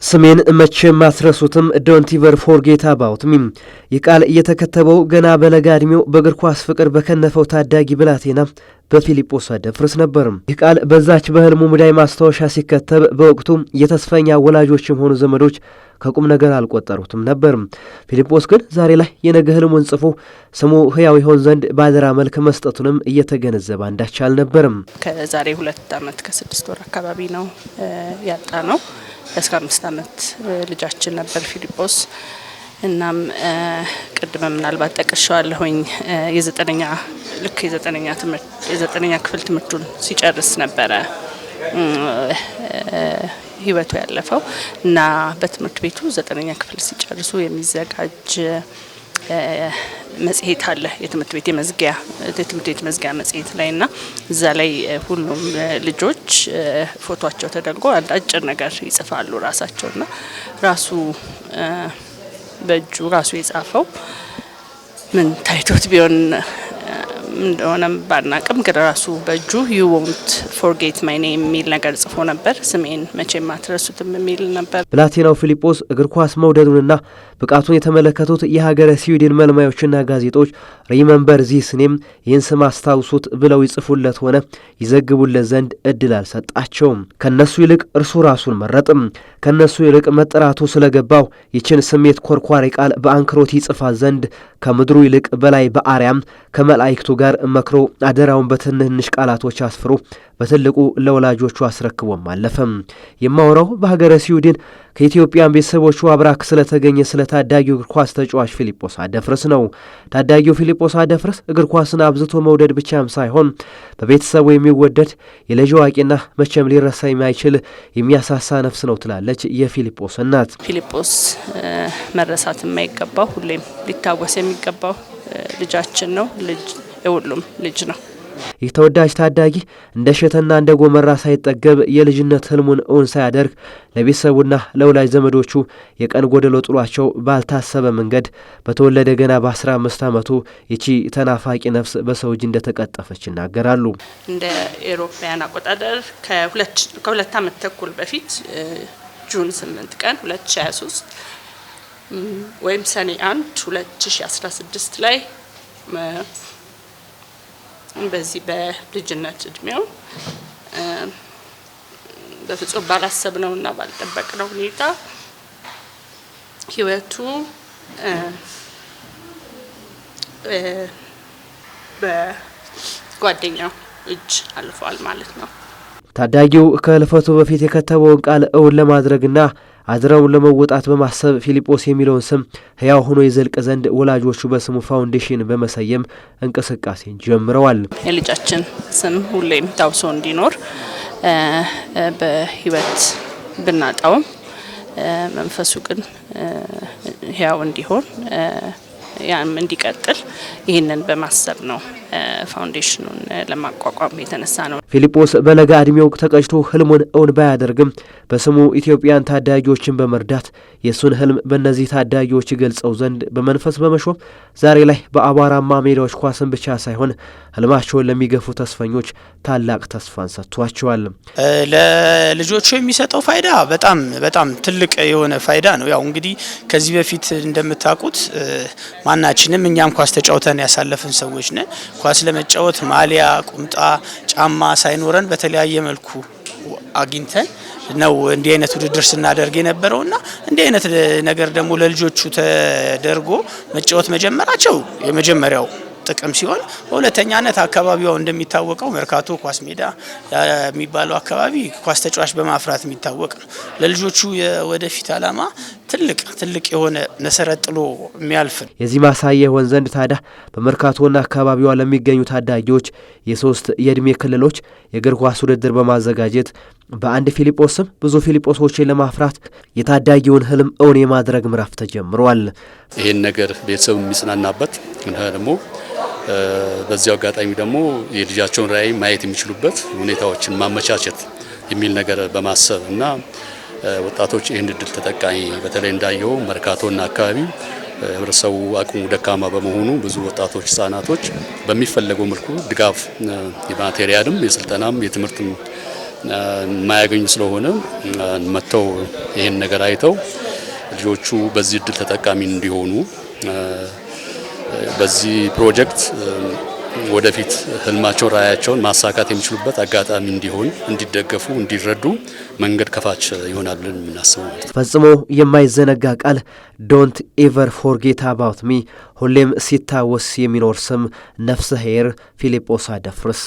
ስሜን መቼም ማትረሱትም ዶንት ኢቨር ፎርጌት አባውት ሚ ይቃል እየተከተበው ገና በለጋ እድሜው በእግር ኳስ ፍቅር በከነፈው ታዳጊ ብላቴና በፊሊጶስ አደፍርስ ነበር። ይቃል በዛች በህልሙ ሙዳይ ማስታወሻ ሲከተብ በወቅቱ የተስፈኛ ወላጆችም ሆኑ ዘመዶች ከቁም ነገር አልቆጠሩትም ነበር። ፊሊጶስ ግን ዛሬ ላይ የነገ ህልሙን ጽፎ ስሙ ህያው ይሆን ዘንድ ባደራ መልክ መስጠቱንም እየተገነዘበ አንዳች አልነበርም። ከዛሬ 2 ዓመት ከ6 ወር አካባቢ ነው ያጣ ነው። እስከ 5 ዓመት ልጃችን ነበር ፊሊጶስ። እናም ቅድም ምናልባት ጠቅሻለሁኝ የ9ኛ ክፍል ትምህርቱን ሲጨርስ ነበረ ህይወቱ ያለፈው እና በትምህርት ቤቱ 9ኛ ክፍል ሲጨርሱ የሚዘጋጅ መጽሔት አለ የትምህርት ቤት መዝጊያ መጽሔት ላይና እዛ ላይ ሁሉም ልጆች ፎቶአቸው ተደርጎ አንድ አጭር ነገር ይጽፋሉ ራሳቸውና ራሱ በእጁ ራሱ የጻፈው ምን ታይቶት ቢሆን እንደሆነም ባናቅም ግን ራሱ በእጁ you won't forget my name የሚል ነገር ጽፎ ነበር። ስሜን መቼም አትረሱትም የሚል ነበር። ብላቴናው ፊሊጶስ እግር ኳስ መውደዱንና ብቃቱን የተመለከቱት የሀገረ ስዊድን መልማዮችና ጋዜጦች ሪመምበር ዚስ ኔም ይህን ስም አስታውሱት ብለው ይጽፉለት ሆነ ይዘግቡለት ዘንድ እድል አልሰጣቸውም። ከነሱ ይልቅ እርሱ ራሱን መረጥም። ከነሱ ይልቅ መጠራቱ ስለገባው ይችን ስሜት ኮርኳሪ ቃል በአንክሮት ይጽፋት ዘንድ ከምድሩ ይልቅ በላይ በአርያም ከመላእክቱ ጋር መክሮ አደራውን በትንንሽ ቃላቶች አስፍሮ በትልቁ ለወላጆቹ አስረክቦም አለፈም። የማወራው በሀገረ ስዊድን ከኢትዮጵያን ቤተሰቦቹ አብራክ ስለተገኘ ስለ ታዳጊው እግር ኳስ ተጫዋች ፊሊጶስ አደፍርስ ነው። ታዳጊው ፊሊጶስ አደፍርስ እግር ኳስን አብዝቶ መውደድ ብቻም ሳይሆን በቤተሰቡ የሚወደድ የልጅ አዋቂና መቼም ሊረሳ የማይችል የሚያሳሳ ነፍስ ነው ትላለች የፊሊጶስ እናት። ፊሊጶስ መረሳት የማይገባው ሁሌም ሊታወስ የሚገባው ልጃችን ነው። የሁሉም ልጅ ነው። ይህ ተወዳጅ ታዳጊ እንደ ሸተና እንደ ጎመራ ሳይጠገብ የልጅነት ህልሙን እውን ሳያደርግ ለቤተሰቡና ለወላጅ ዘመዶቹ የቀን ጎደሎ ጥሏቸው ባልታሰበ መንገድ በተወለደ ገና በ15 ዓመቱ ይቺ ተናፋቂ ነፍስ በሰው እጅ እንደተቀጠፈች ይናገራሉ። እንደ ኤሮፓያን አቆጣጠር ከ2 ዓመት ተኩል በፊት ጁን 8 ቀን 2023 ወይም ሰኔ 1 2016 ላይ በዚህ በልጅነት እድሜው በፍጹም ባላሰብነውና ባልጠበቅነው ሁኔታ ህይወቱ በጓደኛው እጅ አልፏል ማለት ነው። ታዳጊው ከህልፈቱ በፊት የከተበውን ቃል እውን ለማድረግና አድራውን ለመወጣት በማሰብ ፊሊጶስ የሚለውን ስም ህያው ሆኖ ይዘልቅ ዘንድ ወላጆቹ በስሙ ፋውንዴሽን በመሰየም እንቅስቃሴን ጀምረዋል። የልጃችን ስም ሁሌም ታውሶ እንዲኖር በህይወት ብናጣውም መንፈሱ ግን ህያው እንዲሆን ያም እንዲቀጥል ይህንን በማሰብ ነው ፋውንዴሽኑን ለማቋቋም የተነሳ ነው። ፊሊጶስ በለጋ እድሜው ተቀጭቶ ህልሙን እውን ባያደርግም በስሙ ኢትዮጵያን ታዳጊዎችን በመርዳት የሱን ህልም በእነዚህ ታዳጊዎች ይገልጸው ዘንድ በመንፈስ በመሾም ዛሬ ላይ በአቧራማ ሜዳዎች ኳስን ብቻ ሳይሆን ህልማቸውን ለሚገፉ ተስፈኞች ታላቅ ተስፋን ሰጥቷቸዋል። ለልጆቹ የሚሰጠው ፋይዳ በጣም ትልቅ የሆነ ፋይዳ ነው። ያው እንግዲህ ከዚህ በፊት እንደምታውቁት ማናችንም እኛም ኳስ ተጫውተን ያሳለፍን ሰዎች ነን። ኳስ ለመጫወት ማሊያ፣ ቁምጣ፣ ጫማ ሳይኖረን በተለያየ መልኩ አግኝተን ነው እንዲህ አይነት ውድድር ስናደርግ የነበረውና እንዲህ አይነት ነገር ደግሞ ለልጆቹ ተደርጎ መጫወት መጀመራቸው የመጀመሪያው ጥቅም ሲሆን በሁለተኛነት አካባቢው እንደሚታወቀው መርካቶ ኳስ ሜዳ የሚባለው አካባቢ ኳስ ተጫዋች በማፍራት የሚታወቅ ነው። ለልጆቹ የወደፊት ዓላማ ትልቅ የሆነ መሰረት ጥሎ የሚያልፍ የዚህ ማሳያ ይሆን ዘንድ ታዲያ በመርካቶና አካባቢዋ ለሚገኙ ታዳጊዎች የ3 የእድሜ ክልሎች የእግር ኳስ ውድድር በማዘጋጀት በአንድ ፊሊጶስ ስም ብዙ ፊሊጶሶችን ለማፍራት የታዳጊውን ህልም እውን የማድረግ ምዕራፍ ተጀምሯል። ይህን ነገር ቤተሰቡ የሚጽናናበት እና ደግሞ በዚያው አጋጣሚ ደግሞ የልጃቸውን ራዕይ ማየት የሚችሉበት ሁኔታዎችን ማመቻቸት የሚል ነገር በማሰብ እና ወጣቶች ይህን እድል ተጠቃሚ በተለይ እንዳየው መርካቶና አካባቢ ህብረተሰቡ አቅሙ ደካማ በመሆኑ ብዙ ወጣቶች ህጻናቶች በሚፈለገው መልኩ ድጋፍ የማቴሪያልም የስልጠናም የትምህርትም የማያገኙ ስለሆነ መተው ይሄን ነገር አይተው ልጆቹ በዚህ እድል ተጠቃሚ እንዲሆኑ በዚህ ፕሮጀክት ወደፊት ህልማቸውን ራዕያቸውን ማሳካት የሚችሉበት አጋጣሚ እንዲሆን እንዲደገፉ እንዲረዱ መንገድ ከፋች ይሆናል ብለን እናስባለን። ፈጽሞ የማይዘነጋ ቃል ዶንት ኤቨር ፎርጌት አባውት ሚ ሁሌም ሲታወስ የሚኖር ስም ነፍሰ ኄር ፊልጶስ አደፍርስ